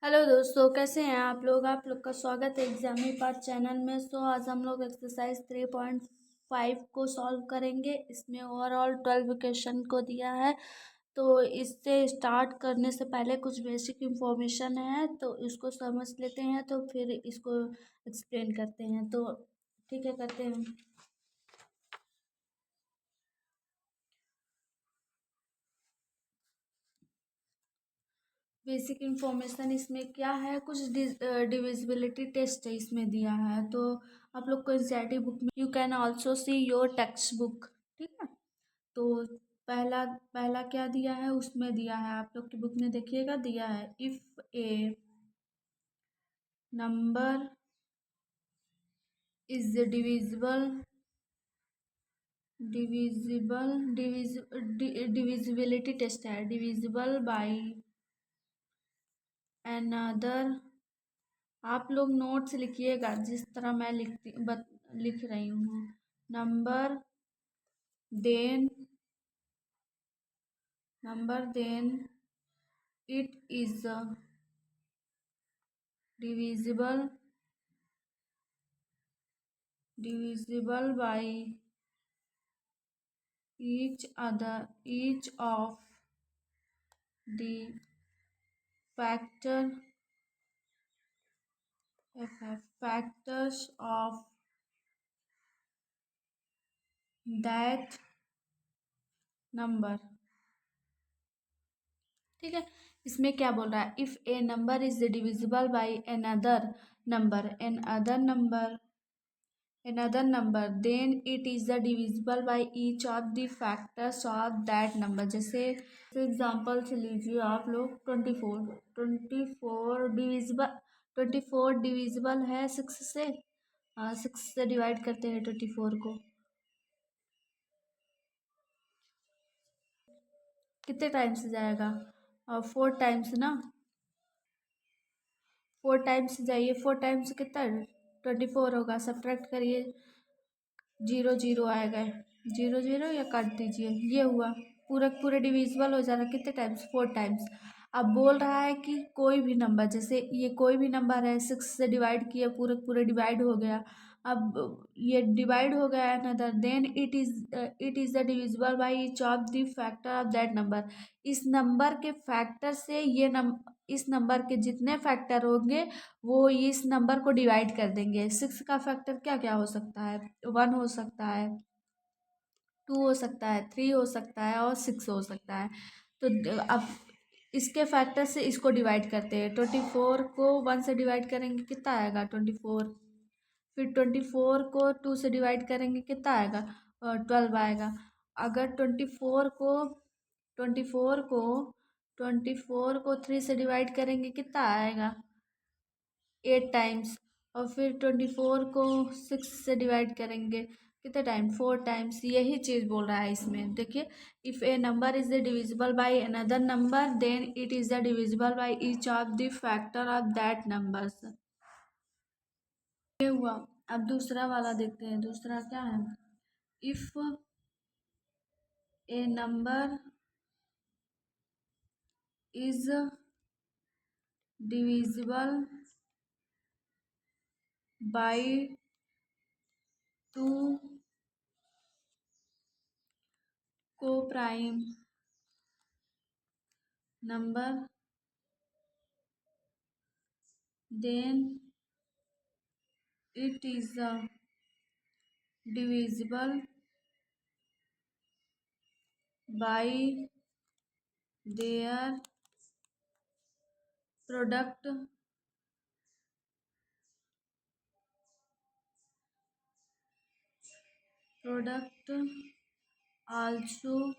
Hello दोस्तों, कैसे हैं आप लोग का स्वागत है एग्जामी पार्ट चैनल में। सो आज हम लोग एक्सरसाइज 3.5 को सॉल्व करेंगे। इसमें ओवरऑल 12 क्वेश्चन को दिया है। तो इससे स्टार्ट करने से पहले कुछ बेसिक इंफॉर्मेशन है, तो इसको समझ लेते हैं, तो फिर इसको एक्सप्लेन करते हैं। तो ठीक है, करते हैं। बेसिक इंफॉर्मेशन इसमें क्या है, कुछ डिविजिबिलिटी टेस्ट है इसमें दिया है। तो आप लोग को एनसीईआरटी बुक में you can also see your text book. ठीक है। तो पहला पहला क्या दिया है, उसमें दिया है, आप लोग की बुक में देखिएगा, दिया है if a number is divisibility test है, डिविजिबल बाई अनदर। आप लोग नोट्स लिखिएगा जिस तरह मैं लिख रही हूँ। Number then it is divisible by each of the factors of that number। ठीक है। इसमें क्या बोल रहा है, if a number is divisible by another number then it is the divisible by each of the factors of that number। जैसे example से लीजिए आप लोग 24 डिविजिबल है 6 से। 6 से डिवाइड करते हैं 24 को, कितने टाइम्स जाएगा? 4 टाइम्स ना। 4 टाइम्स जाइए, 4 टाइम्स कितना 24 होगा, सब्ट्रैक्ट करिए, 0 0 आएगा, 0 0 या काट दीजिए, ये हुआ। पूरा पूरे डिविजिबल हो जाएगा कितने टाइम्स, 4 टाइम्स। अब बोल रहा है कि कोई भी नंबर, जैसे ये कोई भी नंबर है, 6 से डिवाइड किया, पूरे पूरे डिवाइड हो गया। अब ये डिवाइड हो गया another, then it is the divisible by each of the factor of that number. इस नंबर के फैक्टर से इस नंबर के जितने फैक्टर होंगे वो इस नंबर को डिवाइड कर देंगे। 6 का फैक्टर क्या क्या हो सकता है, 1 हो सकता है, 2 हो सकता है, 3 हो सकता है और 6 हो सकता है। तो अब इसके फैक्टर से इसको डिवाइड करते हैं। 24 को 1 से डिवाइड करेंगे कितना आएगा, 24। फिर 24 को 2 से डिवाइड करेंगे कितना आएगा, 12 आएगा। अगर 24 को 3 से डिवाइड करेंगे कितना आएगा, 8 टाइम्स। और फिर 24 को 6 से डिवाइड करेंगे कितने टाइम, 4 टाइम्स। यही चीज़ बोल रहा है इसमें, देखिए। If a number is the divisible by another number then it is the divisible by each of the factor of that numbers. ये हुआ। अब दूसरा वाला देखते हैं, दूसरा क्या है, if a number is divisible by 2 coprime number then it is divisible by their product also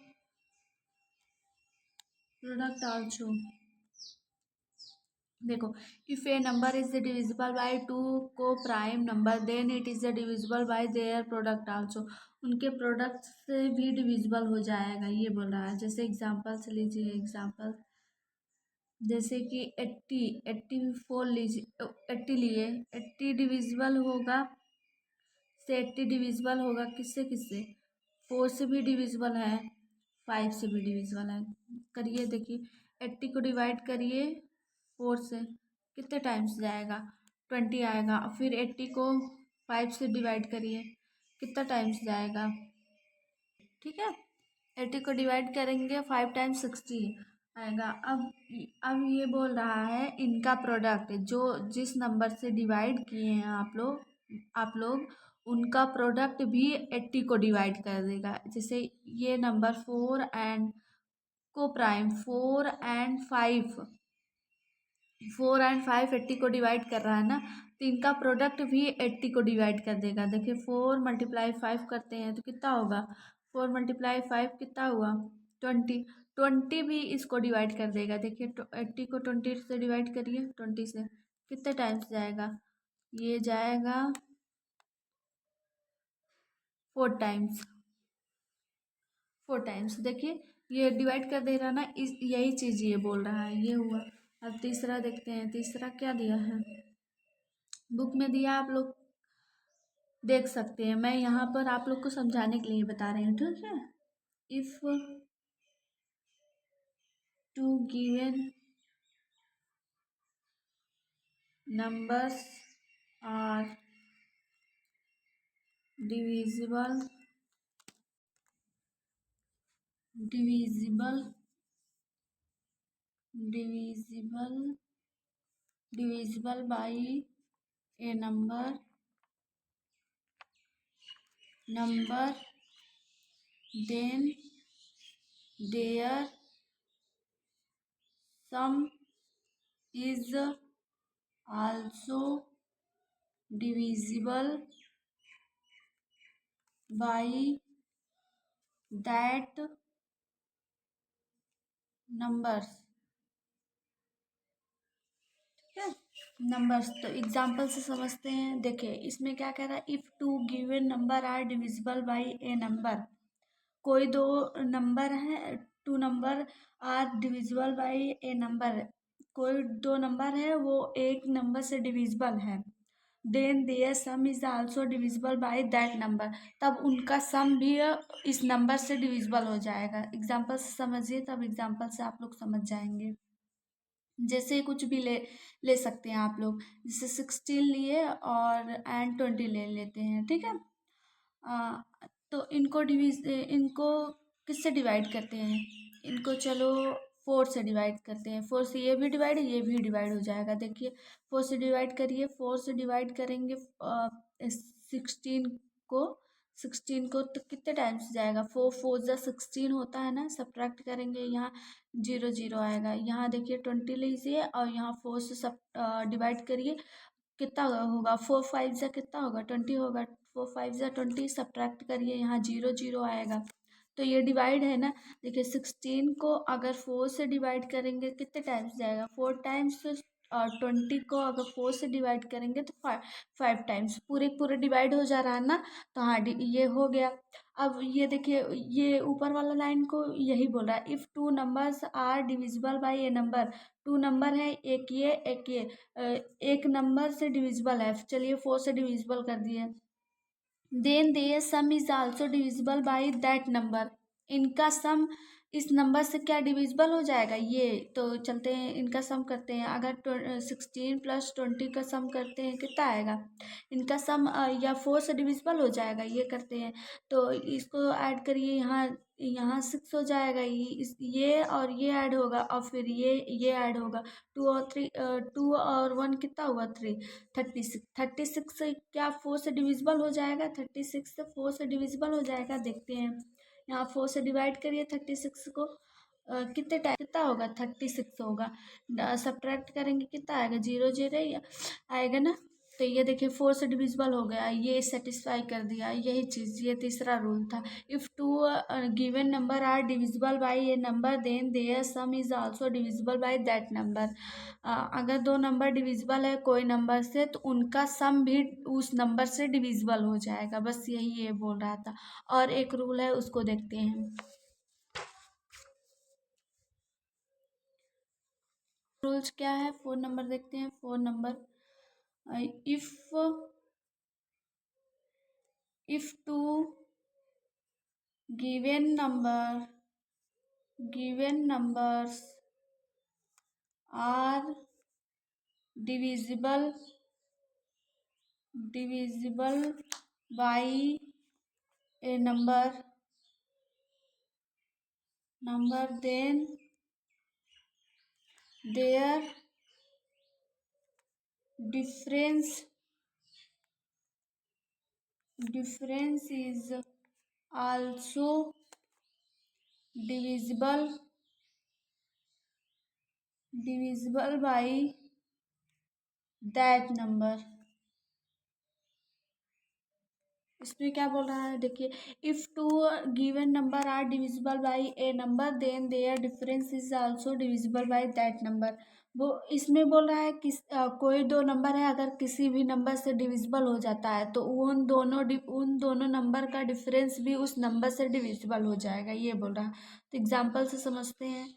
देखो, if a number is divisible by 2 coprime number then it is divisible by their product also. उनके product से भी divisible हो जाएगा, ये बोल रहा है। जैसे एग्जांपल से लीजिए, एग्जांपल जैसे कि 84 लीजिए, 80 लिए, 80 डिविजिबल होगा से 80 डिविजिबल होगा किससे किससे, 4 से भी डिविजिबल है, 5 से भी डिविजिबल है। करिए, देखिए 80 को डिवाइड करिए 4 से, कितने टाइम्स जाएगा? 20 आएगा। फिर 80 को 5 से डिवाइड करिए, कितना टाइम्स जाएगा? ठीक है, 80 को डिवाइड करेंगे 5 टाइम्स 60 आएगा। अब ये बोल रहा है इनका प्रोडक्ट, जो जिस नंबर से डिवाइड किए हैं आप लोग उनका प्रोडक्ट भी 80 को डिवाइड कर देगा। जैसे ये नंबर 4 एंड 5 80 को डिवाइड कर रहा है ना, तो इनका प्रोडक्ट भी 80 को डिवाइड कर देगा। देखिए 4 × 5 करते हैं तो कितना होगा? 4 × 5 कितना हुआ? 20। 20 भी इसको डिवाइड कर देगा। देखिए 80 को 20 से डिवाइड करिए, 20 से कितने टाइम्स जाएगा? ये जाएगा 4 टाइम्स। 4 टाइम्स। देखिए ये डिवाइड कर दे रहा ना, इस यही चीज़ ये बोल रहा है, ये हुआ। अब तीसरा देखते हैं, तीसरा क्या दिया है बुक में दिया, आप लोग देख सकते हैं। मैं यहाँ पर आप लोग को समझाने के लिए बता रही हूँ, ठीक है। If two given numbers are divisible divisible divisible divisible by a number then their sum is also divisible by that numbers। ठीक है, नंबर्स तो एग्जाम्पल से समझते हैं। देखिए इसमें क्या कह रहा है, if two given number are divisible by a number. कोई दो नंबर है, two number are divisible by a number, कोई दो नंबर है वो एक नंबर से डिविजिबल है। Then their sum is also divisible by that number, तब उनका सम भी इस नंबर से डिविजिबल हो जाएगा। एग्जाम्पल से समझिए, तब एग्जाम्पल से आप लोग समझ जाएंगे। जैसे कुछ भी ले ले सकते हैं आप लोग, जैसे 16 लिए और एंड 20 ले लेते हैं, ठीक है। आ, तो इनको किससे डिवाइड करते हैं? इनको चलो 4 से डिवाइड करते हैं। 4 से ये भी डिवाइड हो जाएगा। देखिए 4 से डिवाइड करिए, 4 से डिवाइड करेंगे 16 को। 16 को तो कितने टाइम्स जाएगा? 4 4 16 होता है ना, सब्ट्रैक्ट करेंगे, यहाँ 0 0 आएगा। यहाँ देखिए 20 लीजिए और यहाँ 4 से सब डिवाइड करिए, कितना होगा? 4 5 जा कितना होगा? 20 होगा। 4 5 जा 20, सब्ट्रैक्ट करिए, यहाँ 0 0 आएगा। तो ये डिवाइड है ना। देखिए 16 को अगर 4 से डिवाइड करेंगे कितने टाइम्स जाएगा? 4 टाइम्स। और 20 को अगर 4 से डिवाइड करेंगे तो 5 टाइम्स। पूरे पूरे डिवाइड हो जा रहा है ना, तो हाँ ये हो गया। अब ये देखिए, ये ऊपर वाला लाइन को यही बोल रहा है, if two numbers are divisible by a number. Two number है, एक ये एक ये, एक नंबर से डिविजिबल है। चलिए 4 से डिविजिबल कर दिए। Then their sum is also divisible by that number, इनका सम इस नंबर से क्या डिविजिबल हो जाएगा? ये तो चलते हैं इनका सम करते हैं। अगर 16 + 20 का सम करते हैं कितना आएगा? इनका सम या 4 से डिविजिबल हो जाएगा, ये करते हैं तो इसको ऐड करिए, यहाँ यहाँ 6 हो जाएगा। ये और ये ऐड होगा और फिर ये ऐड होगा। 2 और 1 कितना हुआ? 3। 36। 36 से क्या 4 से डिविजिबल हो जाएगा? 36 से 4 से डिविजिबल हो जाएगा, देखते हैं। यहाँ 4 से डिवाइड करिए 36 को, कितना होगा? 36 होगा। सब्ट्रैक्ट करेंगे कितना आएगा? 0 0 आएगा ना। तो ये देखिए 4 से डिविजिबल हो गया, ये सेटिस्फाई कर दिया। यही चीज़, ये तीसरा रूल था। If two given number are divisible by a number, then their sum is also divisible by that number. अगर दो नंबर डिविजिबल है कोई नंबर से, तो उनका सम भी उस नंबर से डिविजिबल हो जाएगा। बस यही ये बोल रहा था। और एक रूल है, उसको देखते हैं। रूल्स क्या है? 4 नंबर देखते हैं। 4 number, if two given numbers are divisible divisible by a number then their difference is also divisible by that number। इसमें क्या बोल रहा है देखिए, if two given number are divisible by a number then their difference is also divisible by that number. वो इसमें बोल रहा है कि कोई दो नंबर है, अगर किसी भी नंबर से डिविजिबल हो जाता है तो उन दोनों नंबर का डिफरेंस भी उस नंबर से डिविजिबल हो जाएगा, ये बोल रहा है। तो एग्जाम्पल से समझते हैं,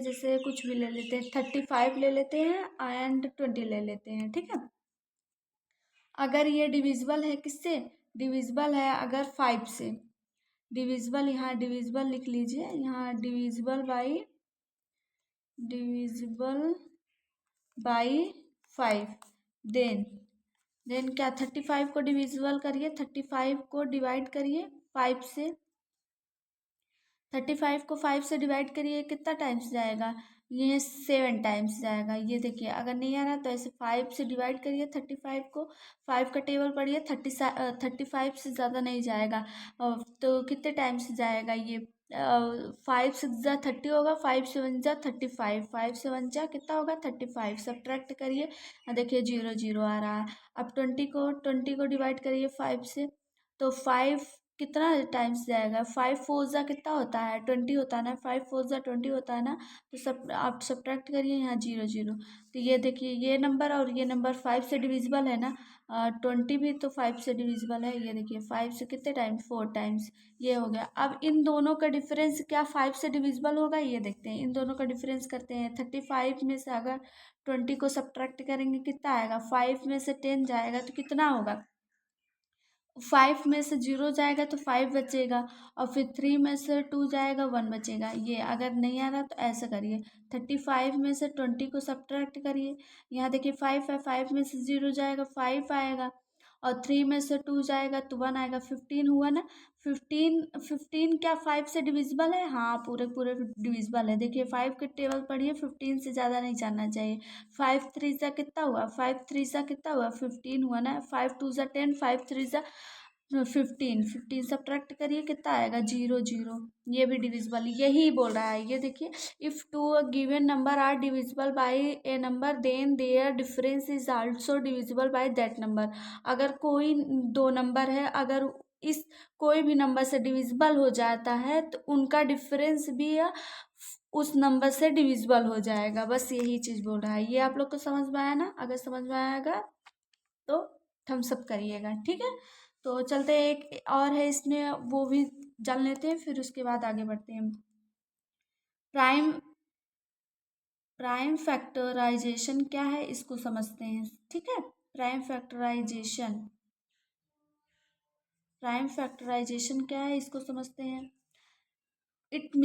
जैसे कुछ भी ले लेते हैं, 35 ले लेते हैं एंड 20 ले लेते हैं, ठीक है। अगर ये डिविजिबल है किससे, डिविजिबल है अगर 5 से, डिविजिबल यहाँ डिविजिबल लिख लीजिए, यहाँ डिविजिबल बाई 5। देन क्या, 35 को डिविजिबल करिए, 35 को डिवाइड करिए 5 से, 35 को 5 से डिवाइड करिए, कितना टाइम्स जाएगा, ये 7 टाइम्स जाएगा। ये देखिए, अगर नहीं आ रहा तो ऐसे 5 से डिवाइड करिए 35 को, 5 का टेबल पढ़िए, 35 से ज़्यादा नहीं जाएगा। तो कितने टाइम्स जाएगा ये, 5 6 जा 30 होगा, 5 7 जा 35, 5 7 जा कितना होगा 35, सब्ट्रैक्ट करिए, देखिए 0 0 आ रहा है। अब 20 को डिवाइड करिए 5 से, तो 5 कितना टाइम्स जाएगा, 5 4 जा कितना होता है 20 होता है ना, 5 4 जा 20 होता है ना, तो सब आप सब्ट्रैक्ट करिए, यहाँ 0 0। तो ये देखिए, ये नंबर और ये नंबर 5 से डिविजिबल है ना, 20 भी तो 5 से डिविजिबल है। ये देखिए 5 से कितने टाइम्स, 4 टाइम्स, ये हो गया। अब इन दोनों का डिफरेंस क्या 5 से डिविजिबल होगा, ये देखते हैं। इन दोनों का डिफरेंस करते हैं, 35 में से अगर 20 को सब्ट्रैक्ट करेंगे कितना आएगा, 5 में से 10 जाएगा तो कितना होगा, 5 में से 0 जाएगा तो 5 बचेगा, और फिर 3 में से 2 जाएगा 1 बचेगा। ये अगर नहीं आ रहा तो ऐसा करिए, 35 में से 20 को सब्ट्रैक्ट करिए, यहाँ देखिए 5 है, 5 में से 0 जाएगा 5 आएगा, और 3 में से 2 जाएगा तो 1 आएगा, 15 हुआ ना। 15 क्या 5 से डिविजिबल है, हाँ पूरे पूरे डिविजिबल है। देखिए 5 के टेबल पढ़िए, 15 से ज़्यादा नहीं जाना चाहिए। 5 3 सा कितना हुआ, 5 3 सा कितना हुआ 15 हुआ ना, 5 2 सा 10, 5 3 सा 15 सब्ट्रैक्ट करिए कितना आएगा 0 0। ये भी डिविजिबल यही बोल रहा है, ये देखिए, if two a given number are divisible by a number then their difference is also divisible by that number. अगर कोई दो नंबर है, अगर इस कोई भी नंबर से डिविजिबल हो जाता है तो उनका डिफरेंस भी उस नंबर से डिविजिबल हो जाएगा। बस यही चीज़ बोल रहा है। ये आप लोग को समझ में आया ना, अगर समझ में आएगा तो थम्स अप करिएगा, ठीक है। तो चलते हैं, एक और है इसमें, वो भी जान लेते हैं, फिर उसके बाद आगे बढ़ते हैं। प्राइम प्राइम फैक्टराइजेशन क्या है, इसको समझते हैं, ठीक है। प्राइम फैक्टराइजेशन क्या है, इसको समझते हैं। It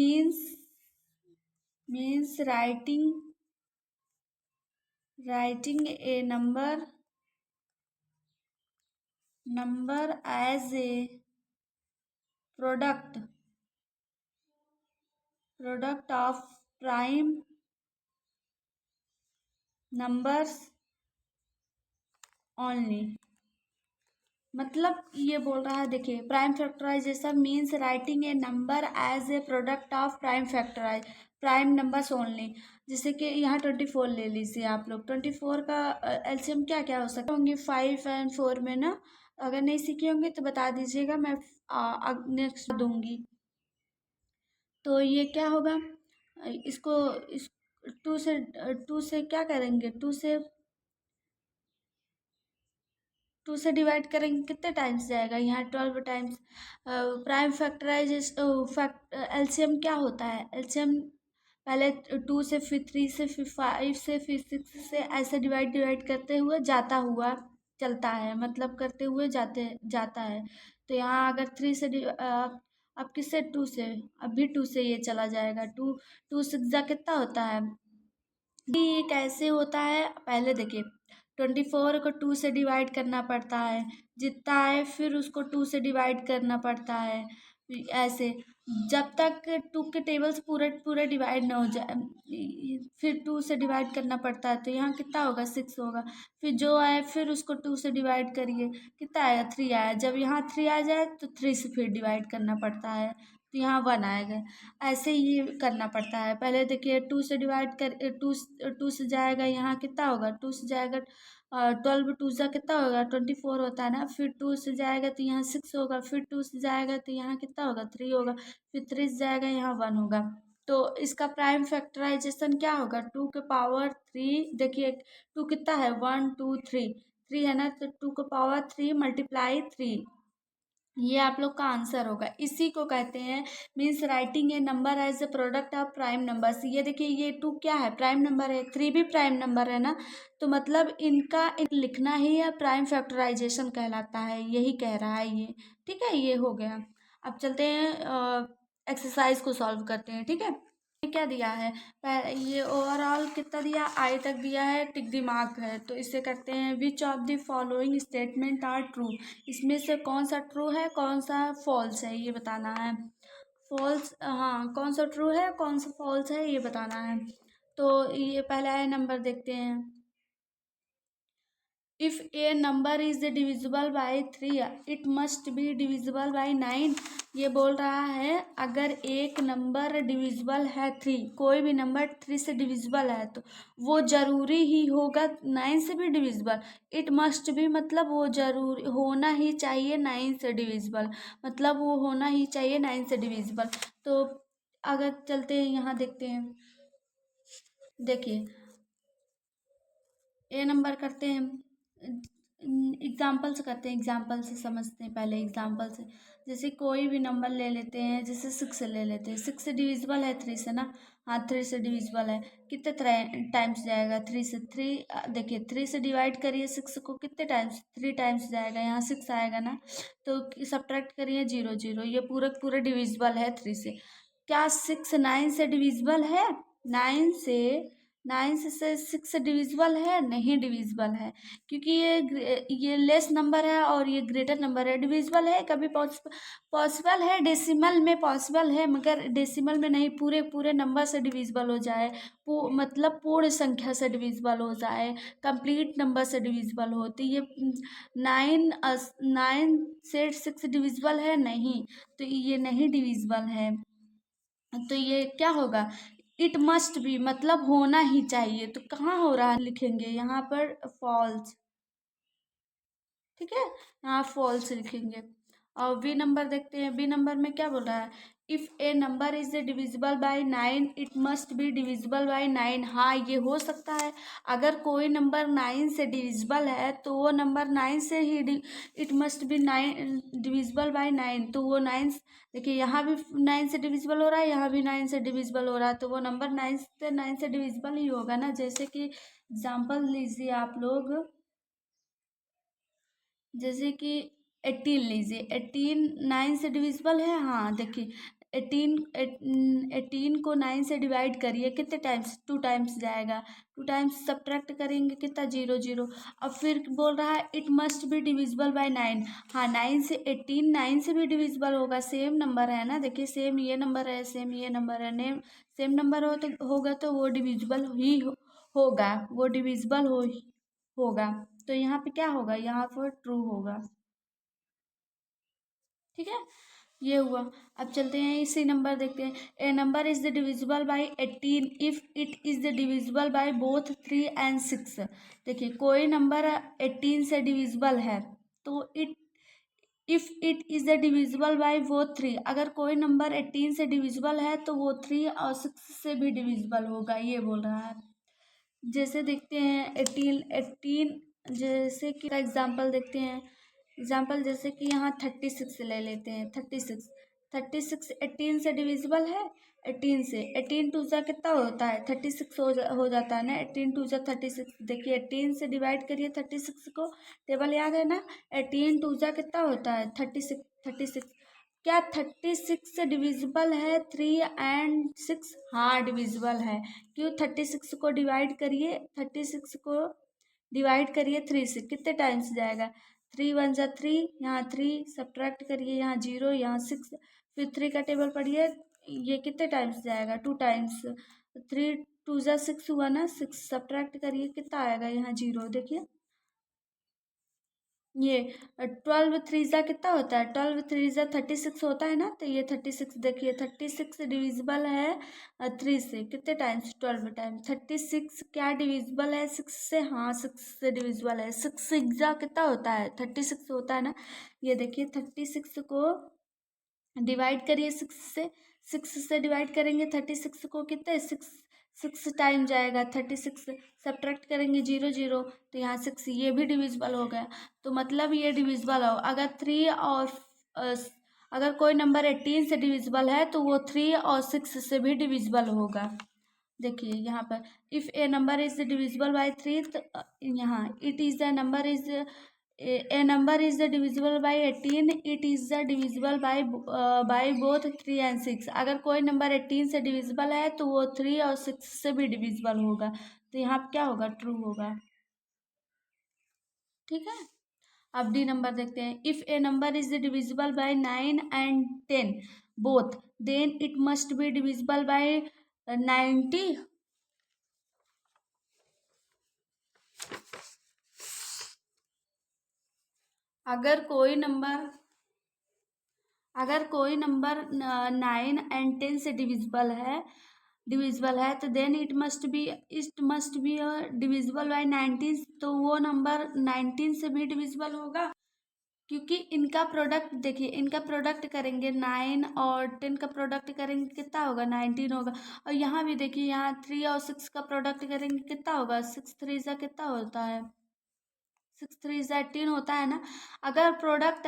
means writing a number as a product of prime numbers only. मतलब ये बोल रहा है, देखिए, prime factorisation means writing a number as a product of prime numbers only. जैसे कि यहाँ 24 ले लीजिए आप लोग, 24 का एलसीएम क्या क्या हो सकता होंगे, 5 एंड 4 में ना। अगर नहीं सीखे होंगे तो बता दीजिएगा, मैं नेक्स्ट दूंगी। तो ये क्या होगा, इसको इस 2 से क्या करेंगे, 2 से डिवाइड करेंगे कितने टाइम्स जाएगा, यहाँ 12 टाइम्स। प्राइम फैक्टराइजेशन एलसीएम क्या होता है, एलसीएम पहले 2 से, फिर 3 से, फिर 5 से, फिर 6 से, ऐसे डिवाइड करते हुए जाता हुआ चलता है, मतलब करते हुए जाता है। तो यहाँ अगर 3 से अब किससे, 2 से, अब भी 2 से ये चला जाएगा, 2 2 6 जा कितना होता है ये कैसे होता है, पहले देखिए 24 को 2 से डिवाइड करना पड़ता है, जितना है फिर उसको 2 से डिवाइड करना पड़ता है। ऐसे जब तक 2 के टेबल्स पूरे पूरे डिवाइड ना हो जाए, फिर 2 से डिवाइड करना पड़ता है। तो यहाँ कितना होगा, 6 होगा। फिर जो आए फिर उसको 2 से डिवाइड करिए, कितना आएगा, 3 आया। जब यहाँ 3 आ जाए तो 3 से फिर डिवाइड करना पड़ता है, तो यहाँ 1 आएगा। ऐसे ही करना पड़ता है। पहले देखिए 2 से डिवाइड कर, टू से जाएगा, यहाँ कितना होगा, 2 से जाएगा 12 टू सा कितना होगा, 24 होता है ना। फिर 2 से जाएगा तो यहाँ 6 होगा। फिर 2 से जाएगा तो यहाँ कितना होगा, 3 होगा। फिर 3 से जाएगा, यहाँ 1 होगा। तो इसका प्राइम फैक्टराइजेशन क्या होगा, 2 के पावर 3। देखिए 2 कितना है, 1 2 3, 3 है ना, तो 2 के पावर 3 मल्टीप्लाई 3, ये आप लोग का आंसर होगा। इसी को कहते हैं means writing a number as a product of prime numbers. ये देखिए ये 2 क्या है, प्राइम नंबर है, 3 भी प्राइम नंबर है ना, तो मतलब इनका एक लिखना ही है प्राइम फैक्टराइजेशन कहलाता है, यही कह रहा है ये। ठीक है, ये हो गया। अब चलते हैं एक्सरसाइज को सॉल्व करते हैं। ठीक है, ये क्या दिया है, ये ओवरऑल कितना दिया, आई तक दिया है, टिक द मार्क है। तो इससे करते हैं, which of the following statement are true. इसमें से कौन सा ट्रू है, कौन सा फॉल्स है, ये बताना है। फॉल्स, हाँ, कौन सा ट्रू है कौन सा फॉल्स है, ये बताना है। तो ये पहला है नंबर, देखते हैं। If a number is divisible by 3 it must be divisible by 9। ये बोल रहा है अगर एक नंबर डिविजिबल है 3, कोई भी नंबर 3 से डिविजिबल है तो वो जरूरी ही होगा 9 से भी डिविजिबल। इट मस्ट बी मतलब वो जरूरी होना ही चाहिए 9 से डिविजिबल, मतलब वो होना ही चाहिए 9 से डिविजिबल। तो अगर चलते हैं यहाँ देखते हैं, देखिए ए नंबर करते हैं, एग्जाम्पल से करते हैं, एग्जाम्पल से समझते हैं पहले, एग्जाम्पल से। जैसे कोई भी नंबर ले लेते हैं, जैसे 6 ले लेते हैं, 6 से डिविजिबल है 3 से ना, हाँ 3 से डिविजिबल है। कितने टाइम्स जाएगा, 3 से, 3 देखिए 3 से डिवाइड करिए 6 को, कितने टाइम्स, 3 टाइम्स जाएगा, यहाँ 6 आएगा ना। तो सब्ट्रैक्ट करिए 0 0, ये पूरा पूरा डिविजिबल है 3 से। क्या 6 9 से डिविजिबल है, 9 से, 9 से 6 डिविजिबल है, नहीं डिविजिबल है, क्योंकि ये लेस नंबर है और ये ग्रेटर नंबर है। डिविजिबल है कभी पॉसिबल है, डेसिमल में पॉसिबल है, मगर डेसिमल में नहीं, पूरे पूरे नंबर से डिविजिबल हो जाए, मतलब पूर्ण संख्या से डिविजिबल हो जाए, कंप्लीट नंबर से डिविजिबल हो। तो ये 9 से 6 डिविजिबल है नहीं, तो ये नहीं डिविजिबल है। तो ये क्या होगा, इट मस्ट बी मतलब होना ही चाहिए। तो कहाँ हो रहा है, लिखेंगे यहाँ पर फॉल्स। ठीक है, यहाँ फॉल्स लिखेंगे। और बी नंबर देखते हैं, बी नंबर में क्या बोल रहा है, if a number is divisible by 9 it must be divisible by 9। हाँ ये हो सकता है, अगर कोई नंबर 9 से डिविजिबल है तो वो नंबर 9 से ही, it must be 9 divisible by 9, तो वो 9, देखिए यहाँ भी 9 से डिविजिबल हो रहा है, यहाँ भी 9 से डिविजिबल हो रहा है, तो वो नंबर 9 से डिविजिबल ही होगा ना। जैसे कि एग्जाम्पल लीजिए आप लोग, जैसे कि 18 लीजिए, 18 9 से डिविजिबल है, हाँ देखिए 18 को 9 से डिवाइड करिए, कितने टाइम्स, 2 टाइम्स जाएगा, 2 टाइम्स सब्ट्रैक्ट करेंगे कितना, 0 0। अब फिर बोल रहा है it must be divisible by 9, हाँ 9 से 18 9 से भी डिविजिबल होगा, सेम नंबर है ना, देखिए सेम ये नंबर है, सेम ये नंबर है, नेम सेम नंबर हो तो होगा तो वो डिविजिबल ही होगा, वो डिविजिबल होगा। तो यहाँ पे क्या होगा, यहाँ पर ट्रू होगा। ठीक है, ये हुआ। अब चलते हैं इसी नंबर देखते हैं, a number is the divisible by 18 if it is the divisible by both 3 and 6। देखिए कोई नंबर 18 से डिविजिबल है तो if it is the divisible by वो 3, अगर कोई नंबर 18 से डिविजिबल है तो वो 3 और 6 से भी डिविजिबल होगा, ये बोल रहा है। जैसे देखते हैं 18 जैसे कि एग्जांपल देखते हैं, एग्जांपल जैसे कि यहाँ 36 ले लेते हैं, 36 18 से डिविजिबल है, 18 से, 18 टू जा कितना होता है, 36 हो जाता है ना, 18 टू जा 36। देखिए 18 से डिवाइड करिए 36 को, टेबल याद है ना, 18 टू जा कितना होता है, 36 36। क्या 36 डिविजिबल है 3 और 6? हाँ डिविजिबल है। क्यों? 36 को डिवाइड करिए, 36 को डिवाइड करिए 3 से, कितने टाइम्स जाएगा? 3 × 1 = 3, यहाँ 3 सब्ट्रैक्ट करिए, यहाँ 0, यहाँ 6, फिर 3 का टेबल पढ़िए, ये कितने टाइम्स जाएगा? 2 टाइम्स। 3 × 2 = 6 हुआ ना, 6 सब्ट्रैक्ट करिए, कितना आएगा? यहाँ 0, देखिए ये 12 × 3 कितना होता है? 12 × 3 = 36 होता है ना, तो ये 36, देखिए 36 डिविजिबल है 3 से, कितने टाइम्स? 12 टाइम्स। 36 क्या डिविजिबल है 6 से? हाँ 6 से डिविजिबल है। 6 × 6 कितना होता है? 36 होता है ना। ये देखिए 36 को डिवाइड करिए 6 से डिवाइड करेंगे 36 को, कितने? 6 टाइम जाएगा 36, सब्ट्रैक्ट करेंगे 0 0, तो यहाँ 6, ये भी डिविजिबल हो गया। तो मतलब ये डिविजिबल हो, अगर 3 और अ, अगर कोई नंबर 18 से डिविजिबल है तो वो 3 और 6 से भी डिविजिबल होगा। देखिए यहाँ पर if a number is divisible bye 3, तो यहाँ it is the number is a number is divisible by 18, it is the divisible by both 3 और 6। अगर कोई नंबर 18 से डिविजिबल है तो वो 3 और 6 से भी डिविजिबल होगा, तो यहाँ क्या होगा? ट्रू होगा। ठीक है, अब डी नंबर देखते हैं। If a number is divisible by 9 और 10 both, then it must be divisible by 90। अगर कोई नंबर 9 और 10 से डिविजिबल है तो then it must be divisible by 19, तो वो नंबर 19 से भी डिविजिबल होगा, क्योंकि इनका प्रोडक्ट देखिए, इनका प्रोडक्ट करेंगे 9 और 10 का प्रोडक्ट करेंगे, कितना होगा? 19 होगा। और यहाँ भी देखिए, यहाँ 3 और 6 का प्रोडक्ट करेंगे, कितना होगा? 6 × 3 कितना होता है? 6 × 3 = 18 होता है ना। अगर प्रोडक्ट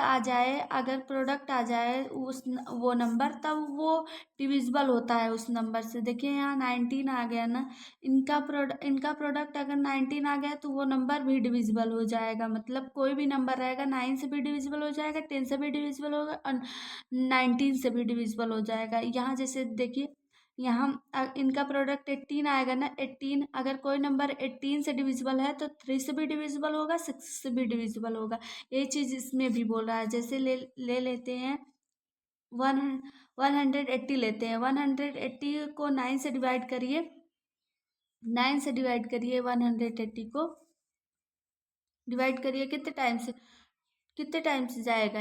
आ जाए उस वो नंबर, तब वो डिविजिबल होता है उस नंबर से। देखिए यहाँ 19 आ गया ना, इनका प्रोडक्ट अगर 19 आ गया तो वो नंबर भी डिविजिबल हो जाएगा। मतलब कोई भी नंबर रहेगा 9 से भी डिविजिबल हो जाएगा, 10 से भी डिविजिबल होगा और 19 से भी डिविजिबल हो जाएगा। यहाँ जैसे देखिए, यहाँ इनका प्रोडक्ट 18 आएगा ना, 18, अगर कोई नंबर 18 से डिविजिबल है तो 3 से भी डिविजिबल होगा, 6 से भी डिविजिबल होगा। ये चीज़ इसमें भी बोल रहा है। जैसे ले लेते हैं 180 लेते हैं, 180 को 9 से डिवाइड करिए, 180 को डिवाइड करिए, कितने टाइम्स जाएगा?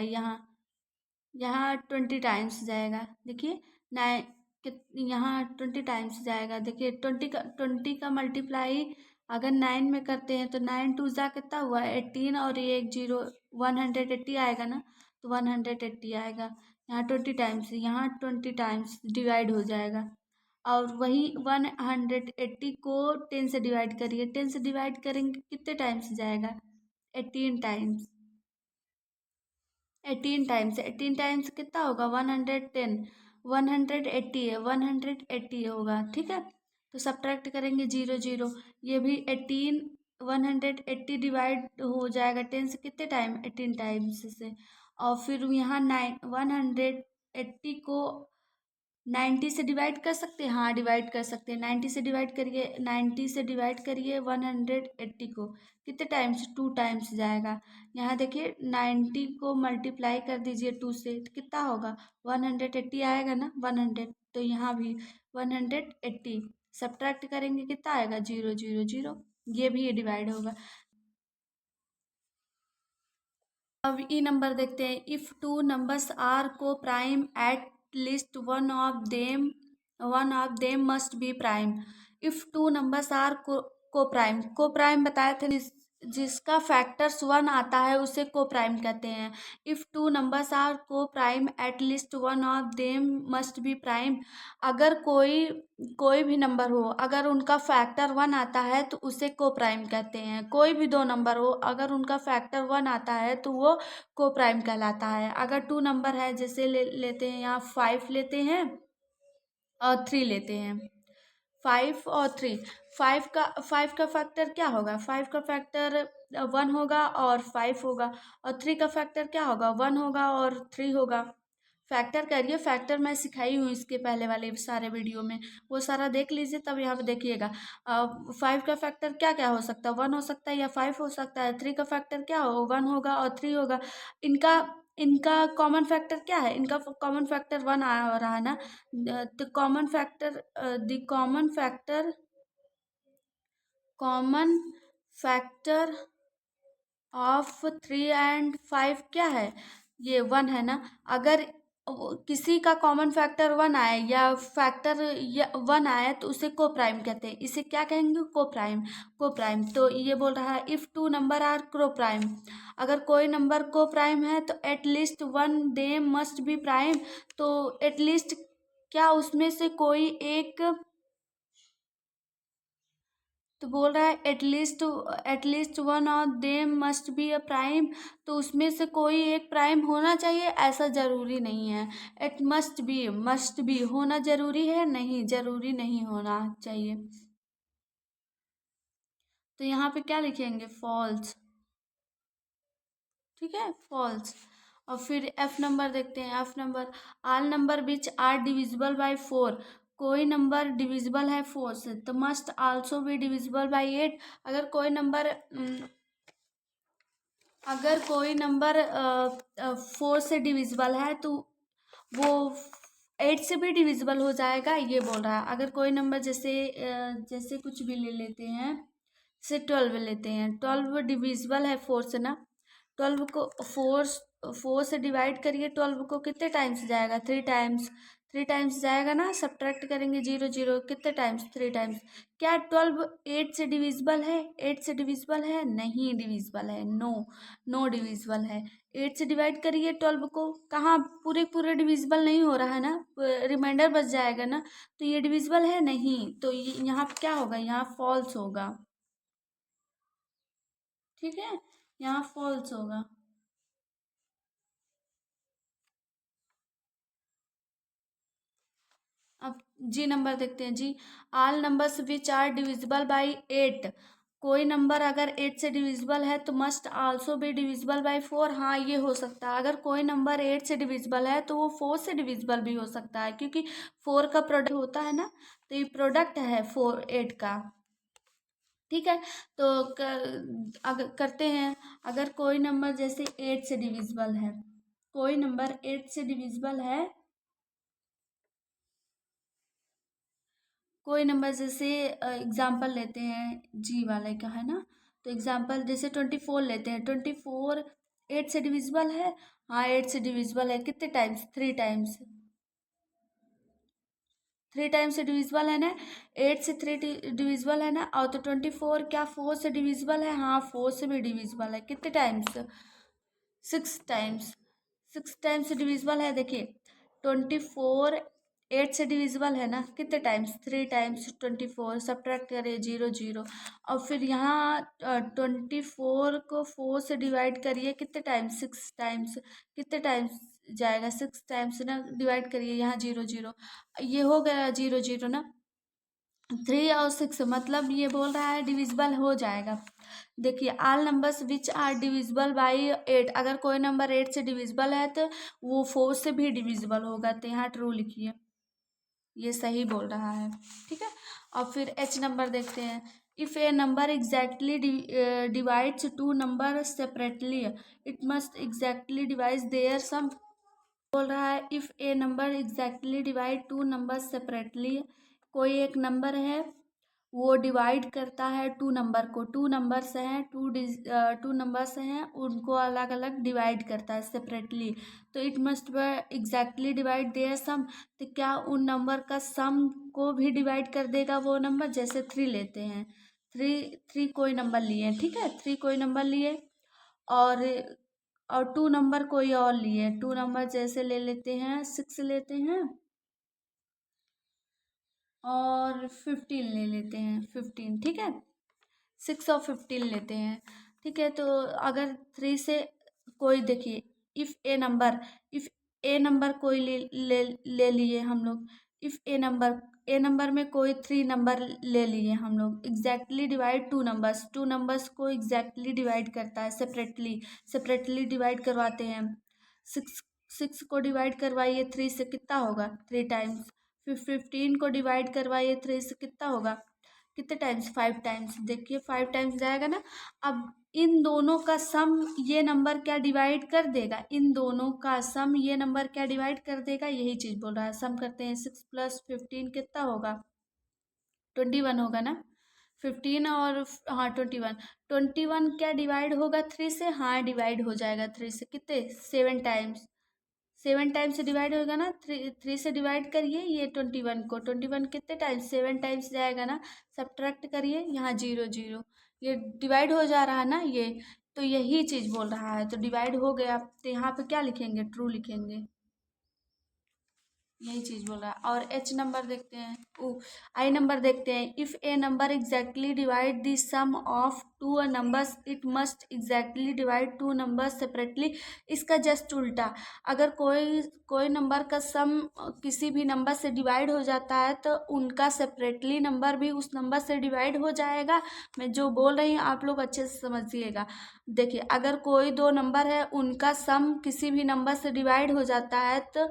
यहाँ 20 टाइम्स जाएगा। देखिए नाइन, यहाँ 20 टाइम्स जाएगा। देखिए 20 का मल्टीप्लाई अगर 9 में करते हैं तो 9 × 2 कितना हुआ? 18, और ये एक 0, 180 आएगा ना, तो 180 आएगा। यहाँ 20 टाइम्स, यहाँ 20 टाइम्स डिवाइड हो जाएगा। और वही 180 को 10 से डिवाइड करिए, 10 से डिवाइड करेंगे, कितने टाइम्स जाएगा? 18 टाइम्स। 18 टाइम्स कितना होगा? 110, 180 है, 180 होगा। ठीक है, तो सब्ट्रैक्ट करेंगे 0 0, ये भी 18, 180 डिवाइड हो जाएगा 10 से, कितने टाइम? 18 टाइम्स से। और फिर यहाँ 180 को 90 से डिवाइड कर सकते हैं, हाँ डिवाइड कर सकते हैं। 90 से डिवाइड करिए 180 को, कितने टाइम्स? 2 टाइम्स जाएगा। यहाँ देखिए 90 को मल्टीप्लाई कर दीजिए 2 से, तो कितना होगा? 180 आएगा ना, 100, तो यहाँ भी 180 सब्ट्रैक्ट करेंगे, कितना आएगा? 0 0 0, ये भी डिवाइड होगा। अब ई नंबर देखते हैं। If two numbers are coprime at least one of them must be prime. If two numbers are coprime बताए थे, जिसका फैक्टर्स 1 आता है उसे को प्राइम कहते हैं। If two numbers are coprime at least one of them must be prime. अगर कोई भी नंबर हो, अगर उनका फैक्टर 1 आता है तो उसे को प्राइम कहते हैं। कोई भी दो नंबर हो, अगर उनका फैक्टर 1 आता है तो वो को प्राइम कहलाता है। अगर 2 नंबर है, जैसे लेते हैं यहाँ 5 लेते हैं और 3 लेते हैं, 5 और 3, 5 का फैक्टर क्या होगा? 5 का फैक्टर 1 होगा और 5 होगा, और 3 का फैक्टर क्या होगा? 1 होगा और 3 होगा। फैक्टर करिए, फैक्टर मैं सिखाई हूँ इसके पहले वाले सारे वीडियो में, वो सारा देख लीजिए तब यहाँ पे देखिएगा। 5 का फैक्टर क्या क्या हो सकता है, 1 हो सकता है या 5 हो सकता है। 3 का फैक्टर क्या हो, 1 होगा और 3 होगा। इनका इनका कॉमन फैक्टर क्या है, इनका कॉमन फैक्टर 1 आ रहा है ना। The common factor common factor of 3 and 5 क्या है, ये 1 है ना। अगर किसी का कॉमन फैक्टर 1 आए या फैक्टर 1 आए तो उसे को प्राइम कहते हैं, इसे क्या कहेंगे, को प्राइम। को प्राइम तो ये बोल रहा है इफ 2 नंबर आर को प्राइम, अगर कोई नंबर को प्राइम है तो at least 1 them must be prime. तो एटलीस्ट क्या उसमें से कोई एक, तो बोल रहा है एटलीस्ट 1 और them must be a prime, तो उसमें से कोई एक प्राइम होना चाहिए, ऐसा जरूरी नहीं है। इट मस्ट बी होना जरूरी है, नहीं जरूरी नहीं होना चाहिए। तो यहाँ पे क्या लिखेंगे, फॉल्स। ठीक है, फॉल्स। और फिर एफ नंबर देखते हैं। F number, all number which are divisible by 4, कोई नंबर डिविजिबल है 4 से तो must also be divisible by 8। अगर कोई नंबर 4 से डिविजिबल है तो वो 8 से भी डिविजिबल हो जाएगा, ये बोल रहा है। अगर कोई नंबर जैसे कुछ भी ले लेते हैं, जैसे 12 लेते हैं, 12 डिविजिबल है 4 से ना। 12 को 4 से डिवाइड करिए, 12 को कितने टाइम्स जाएगा, 3 टाइम्स। 3 टाइम्स जाएगा ना, सब्ट्रैक्ट करेंगे 0 0, कितने टाइम्स, 3 टाइम्स। क्या 12 8 से डिविजिबल है, 8 से डिविजिबल है, नहीं डिविजिबल है, नो डिविजिबल है। 8 से डिवाइड करिए 12 को, कहाँ पूरे पूरे डिविजिबल नहीं हो रहा है ना, रिमाइंडर बच जाएगा ना, तो ये डिविजिबल है नहीं, तो ये यहाँ पे क्या होगा, यहाँ फॉल्स होगा। ठीक है, यहाँ फॉल्स होगा। अब जी नंबर देखते हैं जी। All numbers which are divisible by 8, कोई नंबर अगर 8 से डिविजिबल है तो must also be divisible by 4। हाँ ये हो सकता है, अगर कोई नंबर 8 से डिविजिबल है तो वो 4 से डिविजिबल भी हो सकता है, क्योंकि 4 का प्रोडक्ट होता है ना, तो ये प्रोडक्ट है 4 8 का। ठीक है, तो अगर करते हैं, अगर कोई नंबर जैसे 8 से डिविजिबल है, कोई नंबर 8 से डिविजिबल है, कोई नंबर जैसे एग्जाम्पल लेते हैं जी वाले का है ना, तो एग्जाम्पल जैसे 24 लेते हैं, 24 8 से डिविजिबल है। हाँ 8 से डिविजिबल है, कितने टाइम्स, 3 टाइम्स। 3 टाइम्स से डिविजिबल है ना, 8 से 3 डिविजिबल है ना, और तो 24 क्या 4 से डिविजिबल है, हाँ 4 से भी डिविजिबल है, कितने टाइम्स, 6 टाइम्स। 6 टाइम्स डिविजिबल है, देखिए 24 8 से डिविजिबल है ना, कितने टाइम्स, 3 टाइम्स। 24 सब्ट्रैक्ट करिए 0 0, और फिर यहाँ 24 को 4 से डिवाइड करिए, कितने टाइम्स, 6 टाइम्स। कितने टाइम्स जाएगा, 6 टाइम्स ना, डिवाइड करिए यहाँ 0 0, ये हो गया 0 0 ना। 3 और 6 मतलब ये बोल रहा है डिविजिबल हो जाएगा। देखिए all numbers which are divisible by 8, अगर कोई नंबर 8 से डिविजिबल है तो वो 4 से भी डिविजिबल होगा, तो यहाँ ट्रू लिखिए, ये सही बोल रहा है। ठीक है, और फिर एच नंबर देखते हैं। If a number exactly divides two number separately, it must exactly divide their sum. बोल रहा है if a number exactly divide two number separately, कोई एक नंबर है वो डिवाइड करता है टू नंबर को, टू नंबर्स हैं, टू नंबर्स हैं, उनको अलग अलग डिवाइड करता है सेपरेटली, तो it must exactly divide their sum, तो क्या उन नंबर का सम को भी डिवाइड कर देगा वो नंबर। जैसे 3 लेते हैं, 3 कोई नंबर लिए, ठीक है, 3 कोई नंबर लिए, और 2 नंबर कोई और लिए, 2 नंबर जैसे ले लेते हैं, 6 लेते हैं और 15 ले लेते हैं, 15, ठीक है, 6 और 15 लेते हैं। ठीक है, तो अगर 3 से कोई देखिए, इफ ए नंबर कोई ले लिए हम लोग, इफ ए नंबर में कोई 3 नंबर ले लिए हम लोग, एग्जैक्टली डिवाइड टू नंबर्स को एग्जैक्टली डिवाइड करता है सेपरेटली डिवाइड करवाते हैं। 6 6 को डिवाइड करवाइए 3 से, कितना होगा 3 टाइम्स। फिर 15 को डिवाइड करवाइए 3 से, कितना होगा कितने टाइम्स 5 टाइम्स। देखिए 5 टाइम्स जाएगा ना। अब इन दोनों का सम ये नंबर क्या डिवाइड कर देगा, इन दोनों का सम ये नंबर क्या डिवाइड कर देगा, यही चीज बोल रहा है। सम करते हैं, 6 + 15 कितना होगा 21 होगा ना। 15 और हाँ 21, 21 क्या डिवाइड होगा 3 से, हाँ डिवाइड हो जाएगा 3 से, कितने 7 टाइम्स। 7 टाइम्स से डिवाइड होगा ना, 3 से डिवाइड करिए ये 21 को, 21 कितने टाइम्स 7 टाइम्स जाएगा ना। सब्ट्रैक्ट करिए, यहाँ 0 0, ये डिवाइड हो जा रहा है ना ये, तो यही चीज बोल रहा है। तो डिवाइड हो गया, तो यहाँ पे क्या लिखेंगे, ट्रू लिखेंगे, यही चीज बोल रहा है। और एच नंबर देखते हैं, आई नंबर देखते हैं। If a number exactly divide the sum of two a numbers it must exactly divide two numbers separately. इसका जस्ट उल्टा, अगर कोई कोई नंबर का सम किसी भी नंबर से डिवाइड हो जाता है तो उनका सेपरेटली नंबर भी उस नंबर से डिवाइड हो जाएगा। मैं जो बोल रही हूँ आप लोग अच्छे से समझिएगा। देखिए अगर कोई दो नंबर है उनका सम किसी भी नंबर से डिवाइड हो जाता है तो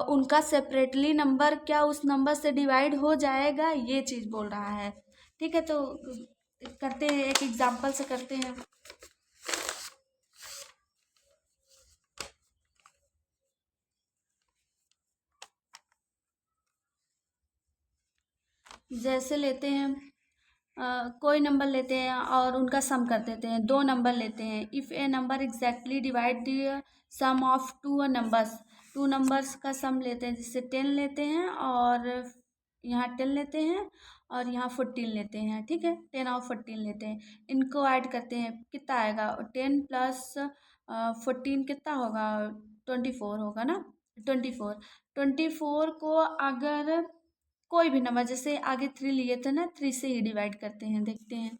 उनका सेपरेटली नंबर क्या उस नंबर से डिवाइड हो जाएगा, ये चीज बोल रहा है। ठीक है, तो करते हैं, एक एग्जांपल से करते हैं। जैसे लेते हैं कोई नंबर लेते हैं और उनका सम कर देते हैं। दो नंबर लेते हैं। If a number exactly divide the sum of two numbers, two numbers का सम लेते हैं। जैसे 10 लेते हैं और यहाँ 10 लेते हैं और यहाँ 14 लेते हैं। ठीक है, 10 और 14 लेते हैं, इनको ऐड करते हैं, कितना आएगा 10 + 14 कितना होगा 24 होगा ना। 24, 24 को अगर कोई भी नंबर, जैसे आगे 3 लिए थे ना, 3 से ही डिवाइड करते हैं, देखते हैं।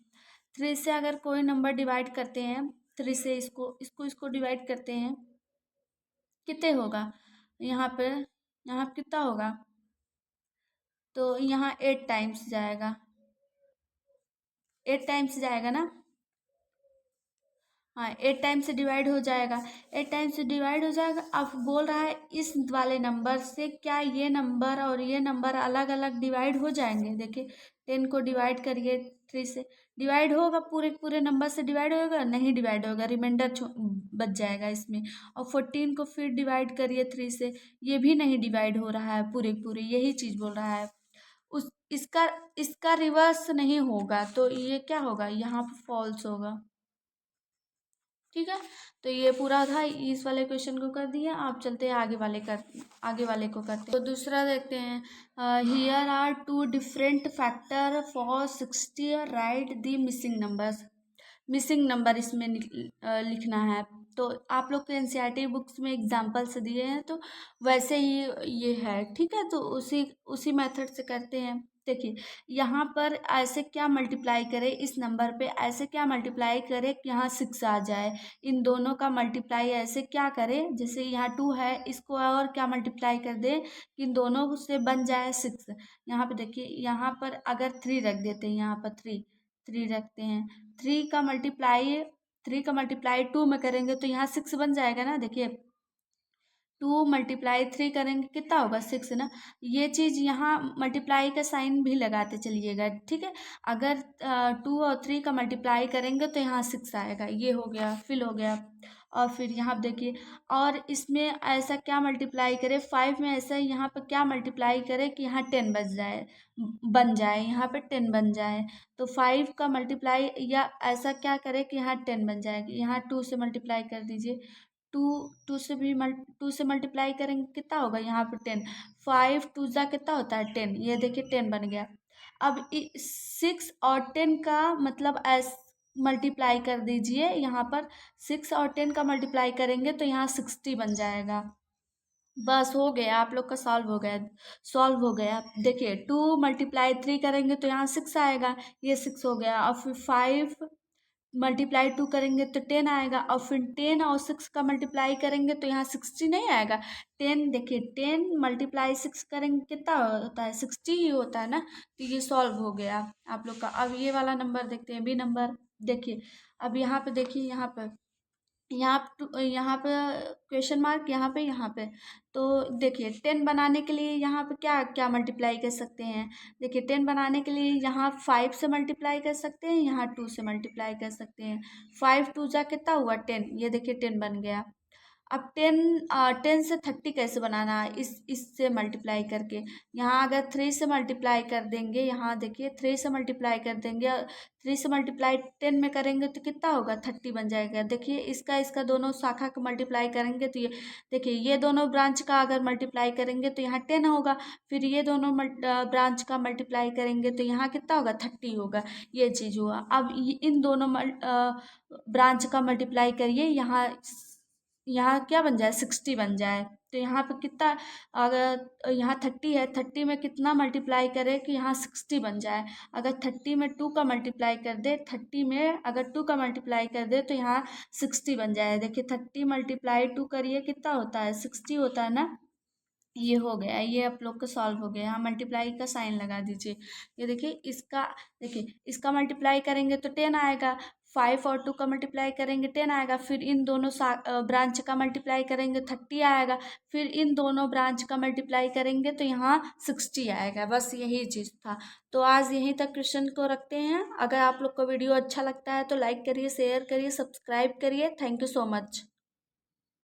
3 से अगर कोई नंबर डिवाइड करते हैं, 3 से इसको डिवाइड करते हैं, कितने होगा यहाँ पे कितना होगा, तो यहाँ 8 टाइम्स जाएगा, 8 टाइम्स जाएगा ना। हाँ 8 टाइम्स से डिवाइड हो जाएगा, 8 टाइम्स से डिवाइड हो जाएगा। अब बोल रहा है इस वाले नंबर से क्या ये नंबर और ये नंबर अलग अलग डिवाइड हो जाएंगे। देखिए 10 को डिवाइड करिए 3 से, डिवाइड होगा, पूरे पूरे नंबर से डिवाइड होगा, नहीं डिवाइड होगा, रिमाइंडर बच जाएगा इसमें। और 14 को फिर डिवाइड करिए 3 से, ये भी नहीं डिवाइड हो रहा है पूरे पूरे, यही चीज़ बोल रहा है। उस इसका इसका रिवर्स नहीं होगा, तो ये क्या होगा, यहाँ पर फॉल्स होगा। ठीक है, तो ये पूरा था, इस वाले क्वेश्चन को कर दिया। आप चलते हैं आगे वाले को करते हैं। तो दूसरा देखते हैं। Here are two different factor for 60, write the missing numbers. Missing number इसमें लिखना है। तो आप लोग के एनसीईआरटी बुक्स में एग्जाम्पल्स दिए हैं, तो वैसे ही ये है। ठीक है, तो उसी उसी मेथड से करते हैं। देखिए यहाँ पर ऐसे क्या मल्टीप्लाई करें, इस नंबर पे ऐसे क्या मल्टीप्लाई करें कि यहाँ 6 आ जाए। इन दोनों का मल्टीप्लाई ऐसे क्या करें, जैसे यहाँ 2 है, इसको और क्या मल्टीप्लाई कर दें कि इन दोनों से बन जाए 6। यहाँ पे देखिए, यहाँ पर अगर 3 रख देते हैं, यहाँ पर 3 रखते हैं, 3 का मल्टीप्लाई 2 में करेंगे तो यहाँ 6 बन जाएगा ना। देखिए 2 × 3 करेंगे कितना होगा 6 ना। ये चीज़ यहाँ मल्टीप्लाई का साइन भी लगाते चलिएगा। ठीक है, अगर 2 और 3 का मल्टीप्लाई करेंगे तो यहाँ 6 आएगा, ये हो गया, फिल हो गया। और फिर यहाँ देखिए, और इसमें ऐसा क्या मल्टीप्लाई करें, 5 में ऐसा यहाँ पर क्या मल्टीप्लाई करें कि यहाँ 10 बन जाए, यहाँ पे 10 बन जाए। तो 5 का मल्टीप्लाई या ऐसा क्या करें कि यहाँ 10 बन जाएगी, यहाँ 2 से मल्टीप्लाई कर दीजिए। टू टू से मल्टीप्लाई करेंगे कितना होगा, यहाँ पे 10, 5 2 जा कितना होता है 10, ये देखिए 10 बन गया। अब 6 और 10 का मतलब मल्टीप्लाई कर दीजिए, यहाँ पर 6 और 10 का मल्टीप्लाई करेंगे तो यहाँ 60 बन जाएगा। बस हो गया, आप लोग का सॉल्व हो गया। देखिए 2 × 3 करेंगे तो यहाँ 6 आएगा, ये 6 हो गया। और फिर 5 × 2 करेंगे तो 10 आएगा, और फिर 10 और 6 का मल्टीप्लाई करेंगे तो यहाँ 60 नहीं आएगा। 10 देखिए 10 × 6 करेंगे कितना होता है 60 ही होता है ना। तो ये सॉल्व हो गया आप लोग का। अब ये वाला नंबर देखते हैं, बी नंबर। देखिए अब यहाँ पे देखिए, यहाँ पर यहाँ पे क्वेश्चन मार्क, यहाँ पे। तो देखिए 10 बनाने के लिए यहाँ पे क्या क्या मल्टीप्लाई कर सकते हैं। देखिए 10 बनाने के लिए यहाँ 5 से मल्टीप्लाई कर सकते हैं, यहाँ 2 से मल्टीप्लाई कर सकते हैं। 5 2 जा कितना हुआ 10, ये देखिए 10 बन गया। अब 10 से 30 कैसे बनाना है, इससे मल्टीप्लाई करके। यहाँ अगर 3 से मल्टीप्लाई कर देंगे, यहाँ देखिए 3 से मल्टीप्लाई कर देंगे, 3 से मल्टीप्लाई 10 में करेंगे तो कितना होगा 30 बन जाएगा। देखिए इसका इसका दोनों शाखा का मल्टीप्लाई करेंगे तो ये देखिए, ये दोनों ब्रांच का अगर मल्टीप्लाई करेंगे तो यहाँ 10 होगा। फिर ये दोनों ब्रांच का मल्टीप्लाई करेंगे तो यहाँ कितना होगा 30 होगा। ये चीज़ हुआ। अब इन दोनों ब्रांच का मल्टीप्लाई करिए, यहाँ क्या बन जाए 60 बन जाए। तो यहाँ पे कितना, अगर यहाँ 30 है, 30 में कितना मल्टीप्लाई करे कि यहाँ 60 बन जाए। अगर 30 में 2 का मल्टीप्लाई कर दे, 30 में अगर 2 का मल्टीप्लाई कर दे तो यहाँ 60 बन जाए। देखिए 30 मल्टीप्लाई 2 करिए कितना होता है 60 होता है ना। ये हो गया, ये आप लोग का सॉल्व हो गया। यहाँ मल्टीप्लाई का साइन लगा दीजिए। ये देखिए इसका, देखिए इसका मल्टीप्लाई करेंगे तो 10 आएगा। 5 और 2 का मल्टीप्लाई करेंगे 10 आएगा। फिर इन दोनों ब्रांच का मल्टीप्लाई करेंगे 30 आएगा। फिर इन दोनों ब्रांच का मल्टीप्लाई करेंगे तो यहाँ 60 आएगा। बस यही चीज़ था। तो आज यहीं तक क्वेश्चन को रखते हैं। अगर आप लोग को वीडियो अच्छा लगता है तो लाइक करिए, शेयर करिए, सब्सक्राइब करिए। Thank you so much.